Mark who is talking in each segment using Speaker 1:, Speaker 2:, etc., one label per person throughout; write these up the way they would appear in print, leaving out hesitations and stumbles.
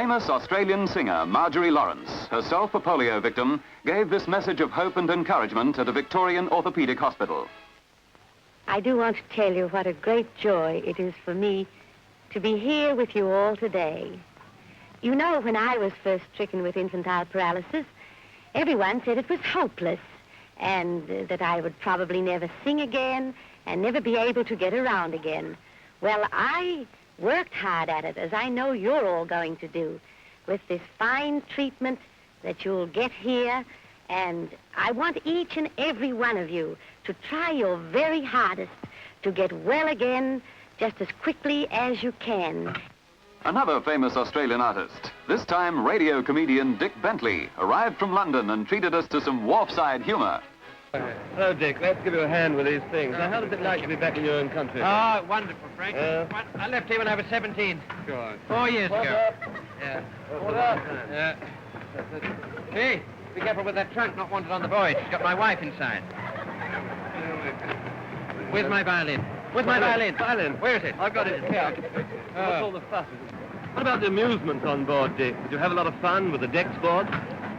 Speaker 1: famous Australian singer, Marjorie Lawrence, herself a polio victim, gave this message of hope and encouragement at a Victorian orthopaedic hospital.
Speaker 2: I do want to tell you what a great joy it is for me to be here with you all today. You know, when I was first stricken with infantile paralysis, everyone said it was hopeless and that I would probably never sing again and never be able to get around again. Well, I worked hard at it, as I know you're all going to do, with this fine treatment that you'll get here, and I want each and every one of you to try your very hardest to get well again just as quickly as you can.
Speaker 1: Another famous Australian artist, this time radio comedian Dick Bentley, arrived from London and treated us to some wharfside humour.
Speaker 3: Hello, Dick. Let's give you a hand with these things. Now, how does it like to be back in your own country?
Speaker 4: Oh, wonderful, Frank. I left here when I was 17.
Speaker 3: Sure.
Speaker 4: 4 years ago. Yeah.
Speaker 3: Hold up.
Speaker 4: Yeah. Hey, be careful with that trunk, not wanted on the voyage. It's got my wife inside. Where's my violin? Where's my violin?
Speaker 3: Violin?
Speaker 4: Where is it?
Speaker 3: I've got it here. What's all the fuss? What about the amusement on board, Dick? Did you have a lot of fun with the deck sports?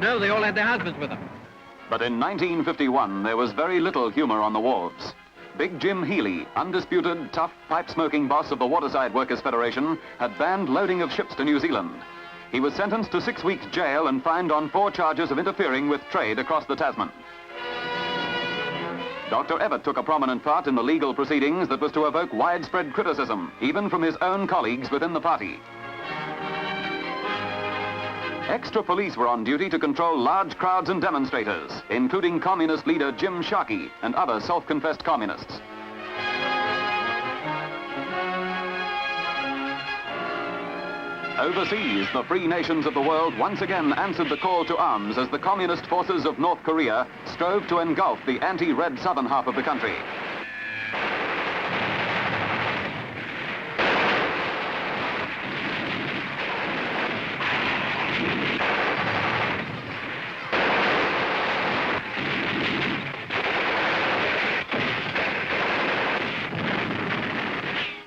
Speaker 4: No, they all had their husbands with them.
Speaker 1: But in 1951, there was very little humour on the wharves. Big Jim Healy, undisputed, tough, pipe-smoking boss of the Waterside Workers' Federation, had banned loading of ships to New Zealand. He was sentenced to 6 weeks' jail and fined on 4 charges of interfering with trade across the Tasman. Dr. Evatt took a prominent part in the legal proceedings that was to evoke widespread criticism, even from his own colleagues within the party. Extra police were on duty to control large crowds and demonstrators, including communist leader Jim Sharkey and other self-confessed communists. Overseas, the free nations of the world once again answered the call to arms as the communist forces of North Korea strove to engulf the anti-red southern half of the country.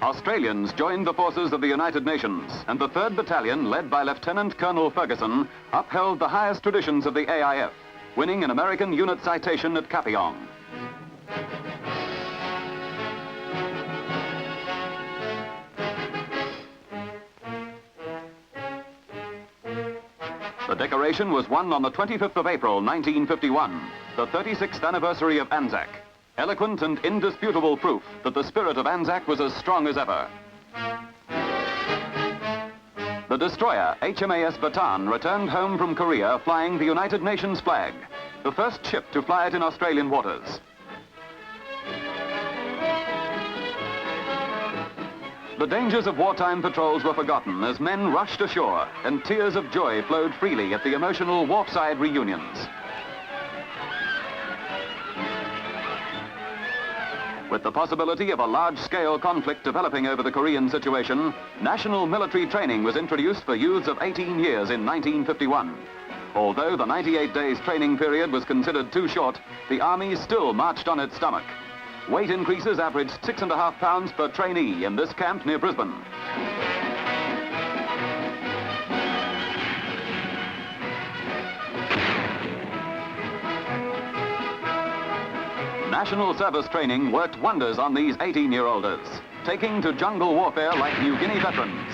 Speaker 1: Australians joined the forces of the United Nations, and the 3rd Battalion, led by Lieutenant Colonel Ferguson, upheld the highest traditions of the AIF, winning an American unit citation at Kapyong. The decoration was won on the 25th of April, 1951, the 36th anniversary of Anzac. Eloquent and indisputable proof that the spirit of Anzac was as strong as ever. The destroyer, HMAS Bataan, returned home from Korea flying the United Nations flag, the first ship to fly it in Australian waters. The dangers of wartime patrols were forgotten as men rushed ashore and tears of joy flowed freely at the emotional wharfside reunions. With the possibility of a large-scale conflict developing over the Korean situation, national military training was introduced for youths of 18 years in 1951. Although the 98 days training period was considered too short, the Army still marched on its stomach. Weight increases averaged 6.5 pounds per trainee in this camp near Brisbane. National service training worked wonders on these 18-year-olders, taking to jungle warfare like New Guinea veterans.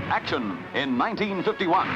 Speaker 1: Action in 1951.